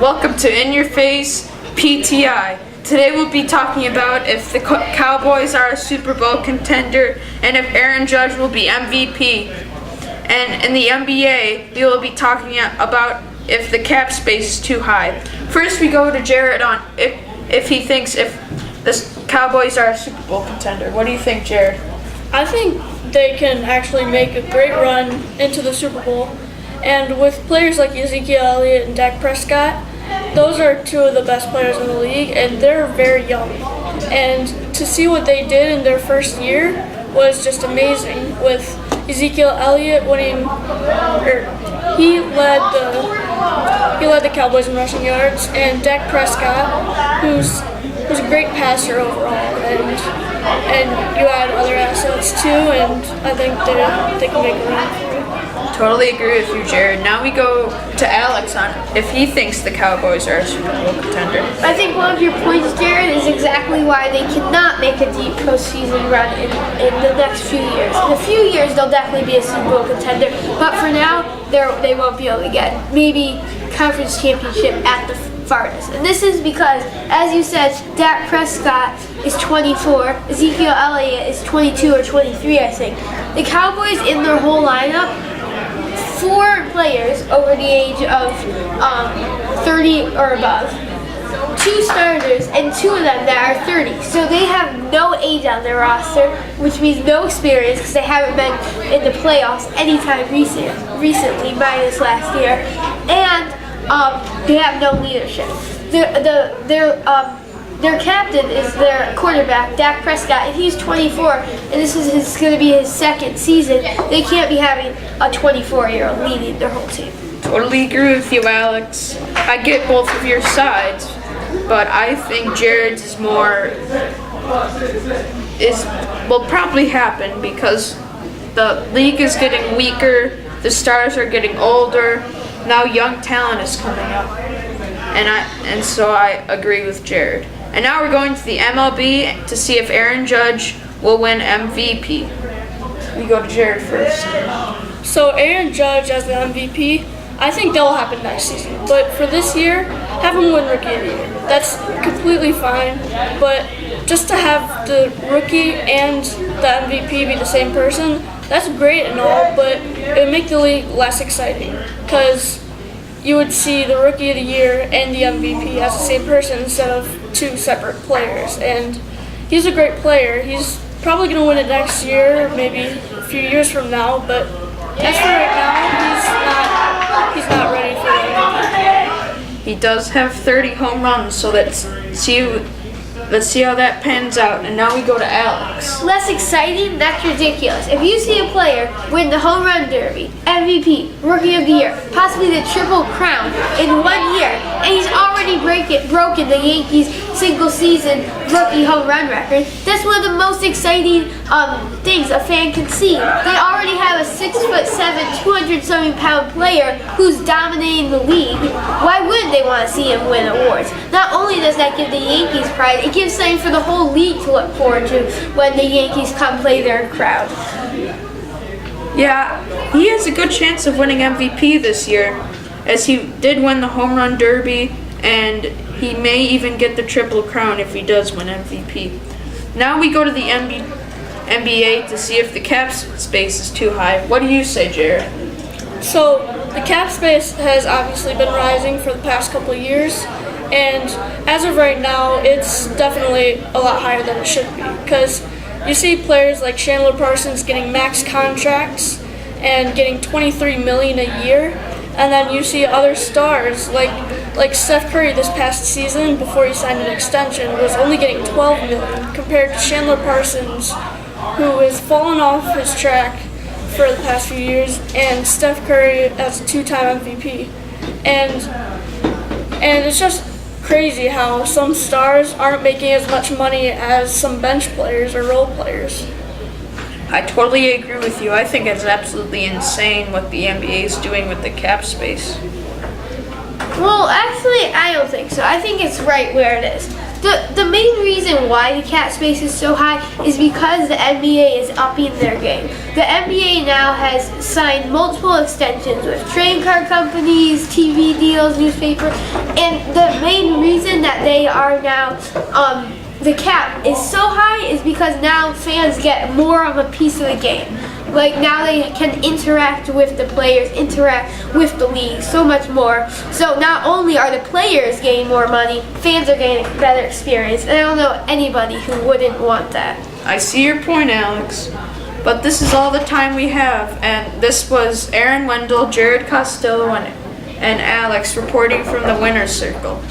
Welcome to In Your Face PTI. Today we'll be talking about if the Cowboys are a Super Bowl contender and if Aaron Judge will be MVP. And in the NBA, we will be talking about if the cap space is too high. First, we go to Jared on if he thinks if the Cowboys are a Super Bowl contender. What do you think, Jared? I think they can actually make a great run into the Super Bowl. And with players like Ezekiel Elliott and Dak Prescott, those are two of the best players in the league, and they're very young. And to see what they did in their first year was just amazing. With Ezekiel Elliott winning, he led the Cowboys in rushing yards, and Dak Prescott, who's a great passer overall, and you add other assets too, and I think they can make a run. Totally agree with you, Jared. Now we go to Alex on if he thinks the Cowboys are a Super Bowl contender. I think one of your points, Jared, is exactly why they cannot make a deep postseason run in the next few years. In a few years, they'll definitely be a Super Bowl contender, but for now, they won't be able to get maybe conference championship at the farthest. And this is because, as you said, Dak Prescott is 24, Ezekiel Elliott is 22 or 23, I think. The Cowboys in their whole lineup, 4 players over the age of 30 or above, 2 starters, and 2 of them that are 30. So they have no age on their roster, which means no experience because they haven't been in the playoffs anytime recently, minus last year, and they have no leadership. Their captain is their quarterback, Dak Prescott, and he's 24, and this is going to be his second season. They can't be having a 24-year-old leading their whole team. Totally agree with you, Alex. I get both of your sides, but I think Jared's will probably happen because the league is getting weaker, the stars are getting older, now young talent is coming up, and so I agree with Jared. And now we're going to the MLB to see if Aaron Judge will win MVP. We go to Jared first. So Aaron Judge as the MVP, I think that will happen next season. But for this year, have him win Rookie of the Year. That's completely fine. But just to have the rookie and the MVP be the same person, that's great and all, but it would make the league less exciting because you would see the Rookie of the Year and the MVP as the same person instead of 2 separate players. And he's a great player. He's probably going to win it next year, maybe a few years from now. But as for right now, he's not ready for the MVP. He does have 30 home runs, so let's see how that pans out. And now we go to Alex. Less exciting? That's ridiculous. If you see a player win the home run derby, MVP, Rookie of the Year, possibly the Triple Crown in 1 year, and he's already broken the Yankees single-season rookie home run record, that's one of the most exciting things a fan can see. They already have a 6'7", 200-something-pound player who's dominating the league. Why wouldn't they want to see him win awards? Not only does that give the Yankees pride, it gives something for the whole league to look forward to when the Yankees come play their crowd. Yeah, he has a good chance of winning MVP this year, as he did win the home run derby, and he may even get the Triple Crown if he does win MVP. Now we go to the NBA to see if the cap space is too high. What do you say, Jared? So the cap space has obviously been rising for the past couple of years, and as of right now, it's definitely a lot higher than it should be because you see players like Chandler Parsons getting max contracts and getting $23 million a year, and then you see other stars like Steph Curry this past season before he signed an extension was only getting $12 million compared to Chandler Parsons, who has fallen off his track for the past few years, and Steph Curry as a 2-time MVP, and it's just crazy how some stars aren't making as much money as some bench players or role players. I totally agree with you. I think it's absolutely insane what the NBA is doing with the cap space. Well, actually, I don't think so. I think it's right where it is. The main reason why the cap space is so high is because the NBA is upping their game. The NBA now has signed multiple extensions with trading card companies, TV deals, newspaper, and the main reason that they are now the cap is so high is because now fans get more of a piece of the game. Like now they can interact with the players, interact with the league so much more. So not only are the players getting more money, fans are getting a better experience. And I don't know anybody who wouldn't want that. I see your point, Alex. But this is all the time we have, and this was Aaron Wendell, Jared Costello, and Alex reporting from the winner's circle.